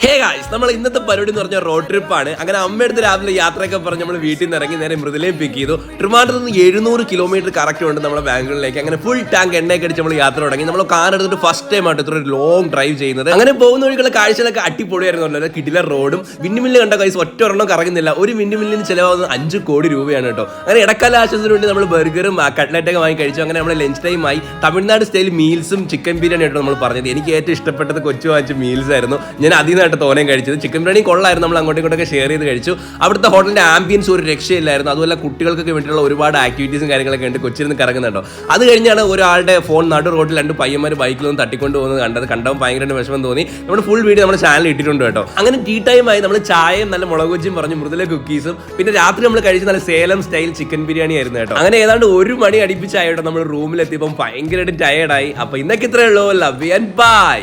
Hey guys, നമ്മൾ ഇന്നത്തെ പരിപാടി എന്ന് പറഞ്ഞാൽ റോഡ് ട്രിപ്പാണ്. അങ്ങനെ അമ്മയെടുത്ത് രാവിലെ യാത്രയൊക്കെ പറഞ്ഞ് നമ്മൾ വീട്ടിൽ നിന്ന് ഇറങ്ങി നേരെ മൃദുലയും പിക്ക് ചെയ്തു. ട്രിവാൻഡ്രത്ത് നിന്ന് 700 കിലോമീറ്റർ കറക്റ്റ് ഉണ്ട് നമ്മുടെ ബാംഗ്ലൂരിലേക്ക്. അങ്ങനെ ഫുൾ ടാങ്ക് എണ്ണയൊക്കെ അടിച്ച് നമ്മൾ യാത്ര തുടങ്ങി. നമ്മൾ കാർ എടുത്തിട്ട് ഫസ്റ്റ് ടൈം ആയിട്ട് ഇത്ര ലോങ് ഡ്രൈവ് ചെയ്യുന്നത്. അങ്ങനെ പോകുന്ന വഴിക്കുള്ള കാഴ്ചകളൊക്കെ അടിപൊളിയായിരുന്നു. കിടില റോഡും വിൻഡ്മില്ല് കണ്ട ഗൈസ് ഒറ്റ ഒരെണ്ണം കറങ്ങുന്നില്ല. ഒരു വിൻഡ്മില്ലിന് ചിലവാകുന്നത് 5 കോടി രൂപയാണ് കേട്ടോ. അങ്ങനെ ഇടക്കാല ആശ്വാസത്തിന് വേണ്ടി നമ്മൾ ബർഗറും കട്ട്ലറ്റൊക്കെ വാങ്ങി കഴിച്ചു. അങ്ങനെ നമ്മൾ ലഞ്ച് ടൈമായി തമിഴ്നാട് സ്റ്റൈൽ മീൽസും ചിക്കൻ ബിരിയാണി ആയിട്ട് നമ്മൾ പറഞ്ഞത്. എനിക്ക് ഏറ്റവും ഇഷ്ടപ്പെട്ടത് കൊച്ചു വാങ്ങിച്ച മീൽസ് ആയിരുന്നു. ഞാൻ അതിനായിട്ട് തോനെ കഴിച്ചത്. ചിക്കൻ ബിരിയാണി കൊള്ളായിരുന്നു. നമ്മൾ അങ്ങോട്ടും ഇങ്ങോട്ടൊക്കെ ഷെയർ ചെയ്ത് കഴിച്ചു. അവിടുത്തെ ഹോട്ടലിന്റെ ആംബിയൻസ് ഒരു രക്ഷയില്ലായിരുന്നു. അതുപോലെ കുട്ടികൾക്കൊക്കെ വേണ്ടിയിട്ടുള്ള ഒരുപാട് ആക്ടിവിറ്റീസും കാര്യങ്ങളൊക്കെ ഉണ്ട്. കൊച്ചിരുന്ന് കറങ്ങുന്നുണ്ടോ. അത് കഴിഞ്ഞാണ് ഒരാളുടെ ഫോൺ നടു റോഡിൽ 2 പയ്യന്മാർ ബൈക്കിൽ നിന്ന് തട്ടിക്കൊണ്ട് പോകുന്നത് കണ്ടത്. കണ്ടപ്പോൾ ഭയങ്കര വിഷമം തോന്നി. നമ്മുടെ ഫുൾ വീഡിയോ നമ്മുടെ ചാനലിൽ ഇട്ടിട്ടുണ്ട് കേട്ടോ. അങ്ങനെ ടീ ടൈമായി നമ്മൾ ചായയും നല്ല മുളക് ബജിയും പറഞ്ഞു, മൃദുല കുക്കീസും, പിന്നെ രാത്രി നമ്മൾ കഴിച്ച നല്ല സേലം സ്റ്റൈൽ ചിക്കൻ ബിരിയാണി ആയിരുന്നു കേട്ടോ. അങ്ങനെ ഏതാണ്ട് 1 മണി അടുപ്പിച്ചായിട്ടോ നമ്മൾ റൂമിലെത്തിയപ്പം ഭയങ്കരമായിട്ട് ടയേർഡായി. അപ്പൊ ഇന്നൊക്കെ ഇത്രയേ ഉള്ളൂ. Love you and by.